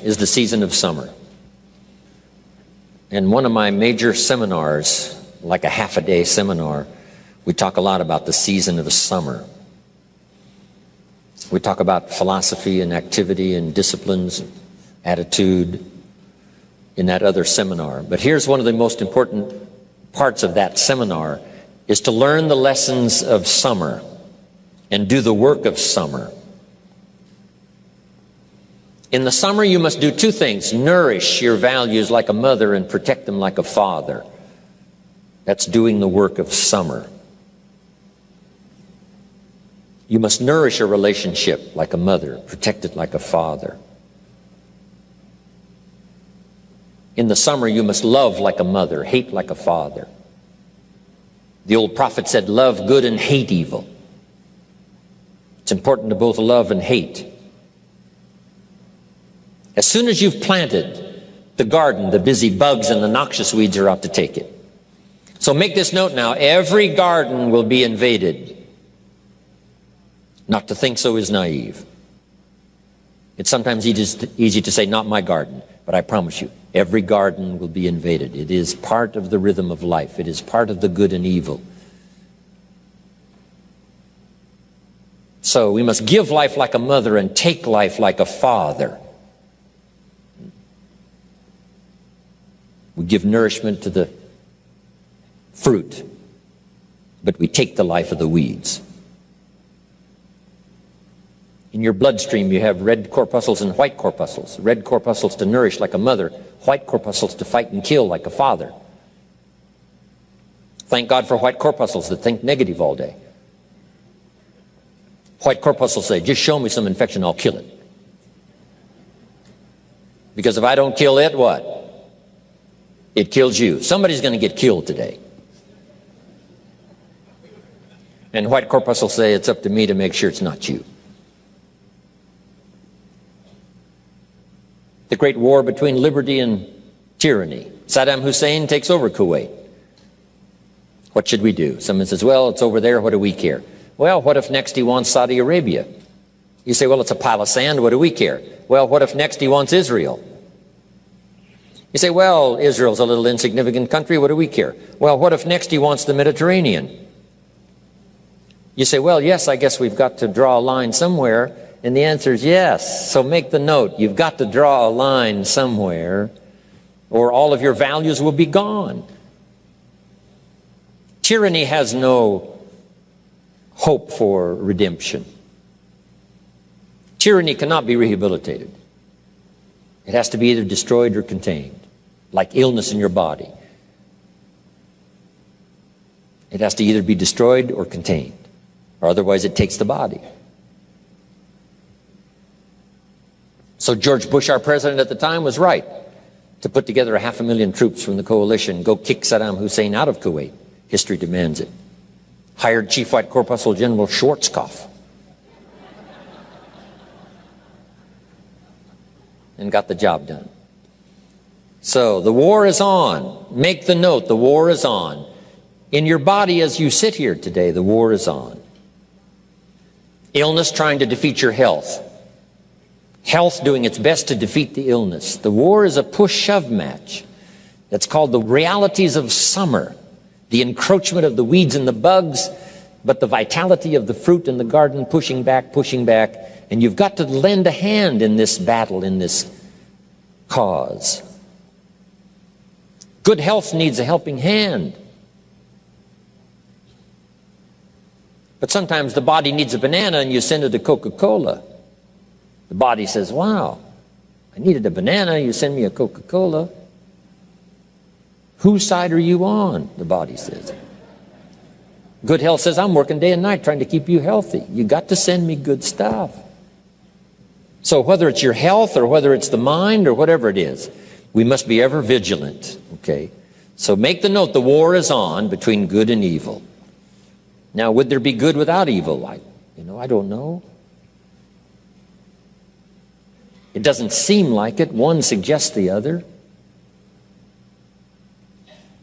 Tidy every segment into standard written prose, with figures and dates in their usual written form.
is the season of summer. In one of my major seminars, like a half-a-day seminar, we talk a lot about the season of the summer. We talk about philosophy and activity and disciplines, and attitude in that other seminar. But here's one of the most important parts of that seminar, is to learn the lessons of summer and do the work of summer. In the summer, you must do two things: nourish your values like a mother and protect them like a father. That's doing the work of summer. You must nourish a relationship like a mother, protect it like a father. In the summer, you must love like a mother, hate like a father. The old prophet said, love good and hate evil. It's important to both love and hate. As soon as you've planted the garden, the busy bugs and the noxious weeds are out to take it. So make this note now: every garden will be invaded. Not to think so is naive. It's sometimes easy to say, not my garden, but I promise you, every garden will be invaded. It is part of the rhythm of life. It is part of the good and evil. So we must give life like a mother and take life like a father. We give nourishment to the fruit, but we take the life of the weeds. In your bloodstream, you have red corpuscles and white corpuscles. Red corpuscles to nourish like a mother, white corpuscles to fight and kill like a father. Thank God for white corpuscles that think negative all day. White corpuscles say, just show me some infection, I'll kill it. Because if I don't kill it, what? It kills you. Somebody's going to get killed today. And white corpuscles say, it's up to me to make sure it's not you. The great war between liberty and tyranny. Saddam Hussein takes over Kuwait. What should we do? Someone says, well, it's over there, what do we care? Well, what if next he wants Saudi Arabia? You say, well, it's a pile of sand, what do we care? Well, what if next he wants Israel? You say, well, Israel's a little insignificant country, what do we care? Well, what if next he wants the Mediterranean? You say, well, yes, I guess we've got to draw a line somewhere. And the answer is yes. So make the note. You've got to draw a line somewhere, or all of your values will be gone. Tyranny has no hope for redemption. Tyranny cannot be rehabilitated. It has to be either destroyed or contained, like illness in your body. It has to either be destroyed or contained, or otherwise it takes the body. So George Bush, our president at the time, was right to put together 500,000 troops from the coalition, go kick Saddam Hussein out of Kuwait. History demands it. Hired Chief White Corpuscle General Schwarzkopf. And got the job done. So the war is on. Make the note, the war is on. In your body as you sit here today, the war is on. Illness trying to defeat your health. Health doing its best to defeat the illness. The war is a push-shove match. That's called the realities of summer. The encroachment of the weeds and the bugs, but the vitality of the fruit in the garden pushing back, pushing back. And you've got to lend a hand in this battle, in this cause. Good health needs a helping hand. But sometimes the body needs a banana and you send it to Coca-Cola. The body says, wow, I needed a banana, you send me a Coca-Cola. Whose side are you on? The body says. Good health says, I'm working day and night trying to keep you healthy. You got to send me good stuff. So whether it's your health or whether it's the mind or whatever it is, we must be ever vigilant, okay? So make the note, the war is on between good and evil. Now, would there be good without evil? I don't know. It doesn't seem like it. One suggests the other.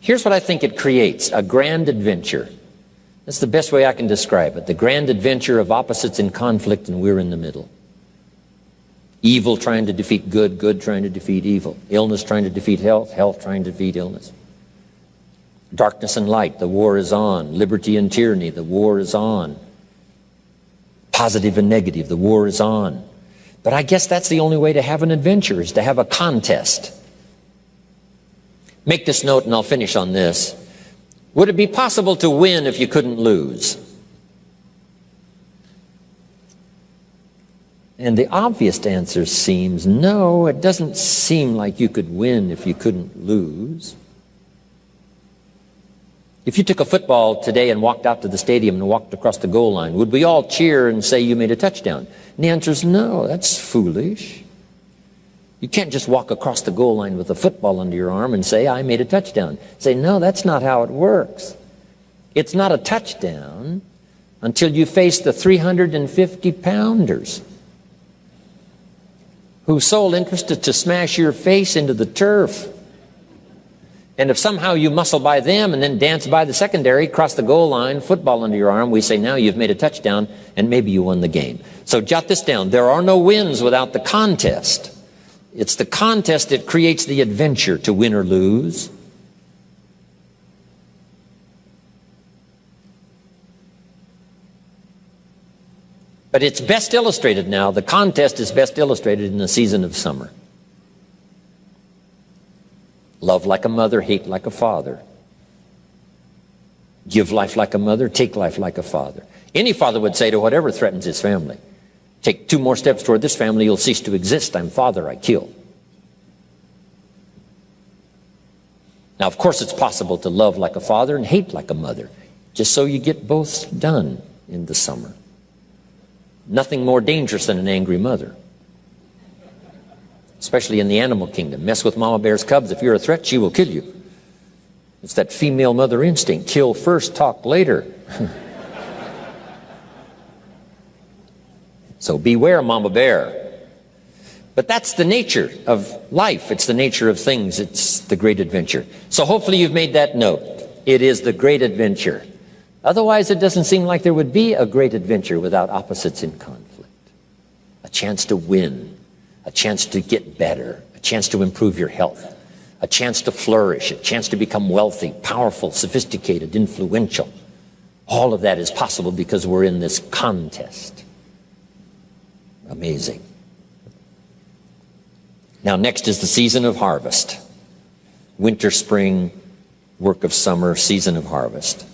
Here's what I think it creates: a grand adventure. That's the best way I can describe it. The grand adventure of opposites in conflict, and we're in the middle. Evil trying to defeat good, good trying to defeat evil. Illness trying to defeat health, health trying to defeat illness. Darkness and light, the war is on. Liberty and tyranny, the war is on. Positive and negative, the war is on. But I guess that's the only way to have an adventure, is to have a contest. Make this note and I'll finish on this. Would it be possible to win if you couldn't lose? And the obvious answer seems no, it doesn't seem like you could win if you couldn't lose. If you took a football today and walked out to the stadium and walked across the goal line, would we all cheer and say you made a touchdown? And the answer is no, that's foolish. You can't just walk across the goal line with a football under your arm and say, I made a touchdown. Say, no, that's not how it works. It's not a touchdown until you face the 350-pounders whose sole interest is to smash your face into the turf. And if somehow you muscle by them and then dance by the secondary, cross the goal line, football under your arm, we say, now you've made a touchdown and maybe you won the game. So jot this down. There are no wins without the contest. It's the contest that creates the adventure to win or lose. But it's best illustrated now, the contest is best illustrated in the season of summer. Love like a mother, hate like a father. Give life like a mother, take life like a father. Any father would say to whatever threatens his family, take 2 more steps toward this family, you'll cease to exist. I'm father, I kill. Now, of course, it's possible to love like a father and hate like a mother, just so you get both done in the summer. Nothing more dangerous than an angry mother, especially in the animal kingdom. Mess with mama bear's cubs. If you're a threat, she will kill you. It's that female mother instinct. Kill first, talk later. So beware, mama bear. But that's the nature of life. It's the nature of things. It's the great adventure. So hopefully you've made that note. It is the great adventure. Otherwise, it doesn't seem like there would be a great adventure without opposites in conflict. A chance to win, a chance to get better, a chance to improve your health, a chance to flourish, a chance to become wealthy, powerful, sophisticated, influential. All of that is possible because we're in this contest. Amazing. Now, next is the season of harvest. Winter, spring, work of summer, season of harvest.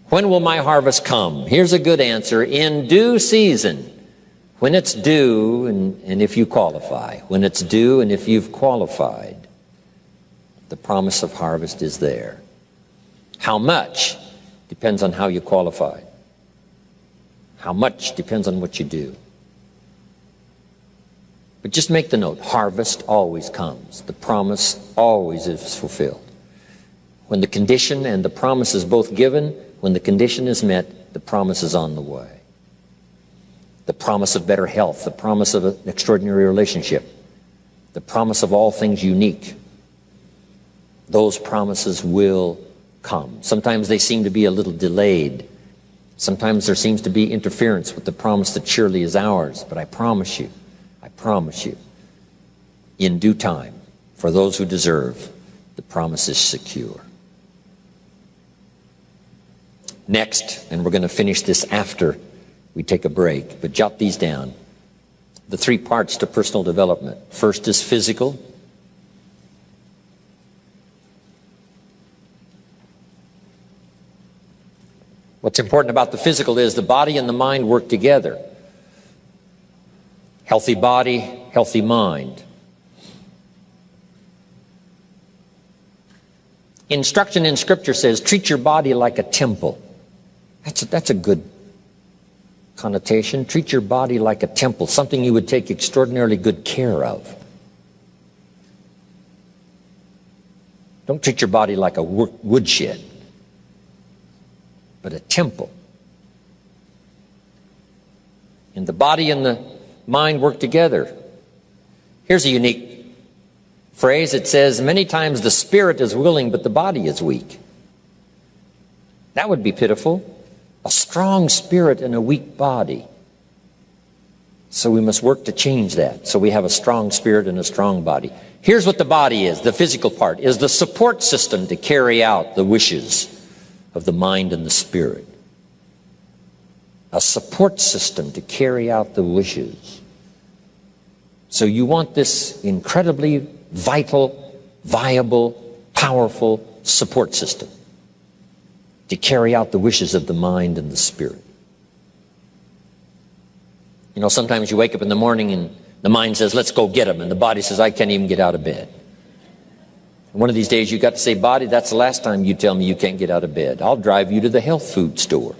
When will my harvest come? Here's a good answer. In due season. When it's due and if you qualify. When it's due and if you've qualified. The promise of harvest is there. How much depends on how you qualify. How much depends on what you do. But just make the note, harvest always comes. The promise always is fulfilled. When the condition and the promise is both given, when the condition is met, the promise is on the way. The promise of better health, the promise of an extraordinary relationship, the promise of all things unique. Those promises will come. Sometimes they seem to be a little delayed. Sometimes there seems to be interference with the promise that surely is ours. But I promise you, in due time, for those who deserve, the promise is secure. Next, and we're going to finish this after we take a break, but jot these down. The 3 parts to personal development. First is physical. What's important about the physical is the body and the mind work together. Healthy body, healthy mind. Instruction in Scripture says, treat your body like a temple. That's a good connotation. Treat your body like a temple, something you would take extraordinarily good care of. Don't treat your body like a woodshed, but a temple. And the body and the mind work together. Here's a unique phrase. It says, many times the spirit is willing, but the body is weak. That would be pitiful. A strong spirit and a weak body. So we must work to change that, so we have a strong spirit and a strong body. Here's what the body is, the physical part, is the support system to carry out the wishes of the mind and the spirit. A support system to carry out the wishes. So you want this incredibly vital, viable, powerful support system to carry out the wishes of the mind and the spirit. You know, sometimes you wake up in the morning and the mind says, let's go get them, and the body says, I can't even get out of bed. And one of these days you got to say, body, that's the last time you tell me you can't get out of bed. I'll drive you to the health food store.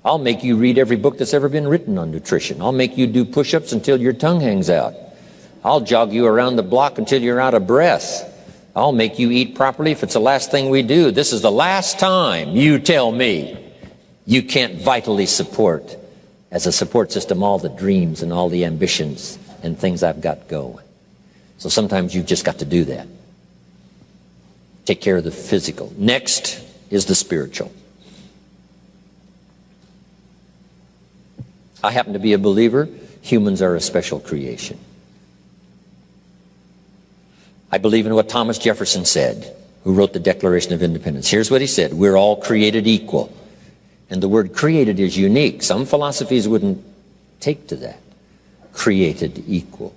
I'll make you read every book that's ever been written on nutrition. I'll make you do push-ups until your tongue hangs out. I'll jog you around the block until you're out of breath. I'll make you eat properly if it's the last thing we do. This is the last time you tell me you can't vitally support, as a support system, all the dreams and all the ambitions and things I've got going. So sometimes you've just got to do that. Take care of the physical. Next is the spiritual. I happen to be a believer. Humans are a special creation. I believe in what Thomas Jefferson said, who wrote the Declaration of Independence. Here's what he said: we're all created equal. And the word created is unique. Some philosophies wouldn't take to that. Created equal.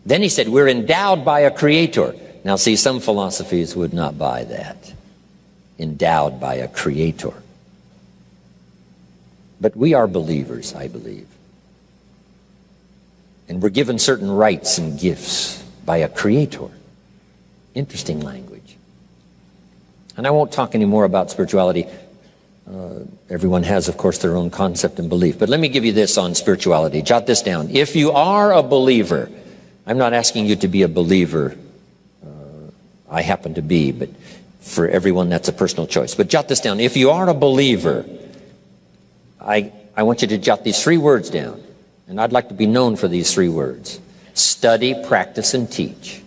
Then he said we're endowed by a creator. Now see, some philosophies would not buy that. Endowed by a creator. But we are believers, I believe. And we're given certain rights and gifts by a creator. Interesting language. And I won't talk any more about spirituality. Everyone has, of course, their own concept and belief. But let me give you this on spirituality. Jot this down. If you are a believer, I'm not asking you to be a believer. I happen to be, but for everyone that's a personal choice. But jot this down. If you are a believer, I want you to jot these 3 words down. And I'd like to be known for these 3 words. Study, practice, and teach.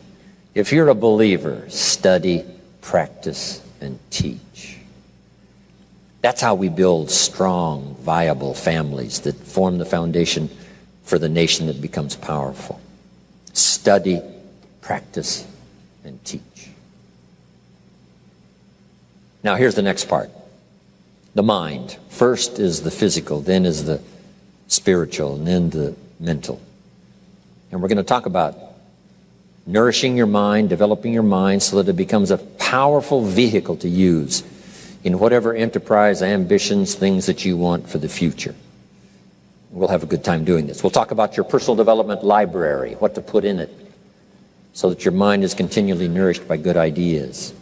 If you're a believer, study, practice, and teach. That's how we build strong, viable families that form the foundation for the nation that becomes powerful. Study, practice, and teach. Now here's the next part. The mind. First is the physical, then is the spiritual, and then the mental. And we're going to talk about nourishing your mind, developing your mind so that it becomes a powerful vehicle to use in whatever enterprise, ambitions, things that you want for the future. We'll have a good time doing this. We'll talk about your personal development library, what to put in it so that your mind is continually nourished by good ideas,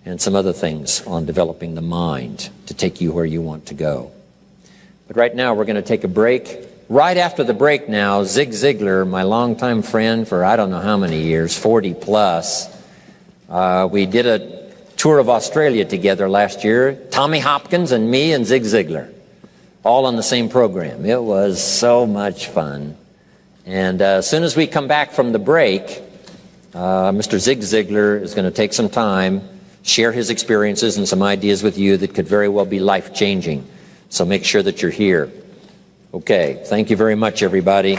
and some other things on developing the mind to take you where you want to go. But right now we're going to take a break. Right after the break now, Zig Ziglar, my longtime friend for I don't know how many years, 40 plus, we did a tour of Australia together last year, Tommy Hopkins and me and Zig Ziglar, all on the same program. It was so much fun. And as soon as we come back from the break, Mr. Zig Ziglar is going to take some time, share his experiences and some ideas with you that could very well be life-changing. So make sure that you're here. Okay, thank you very much, everybody.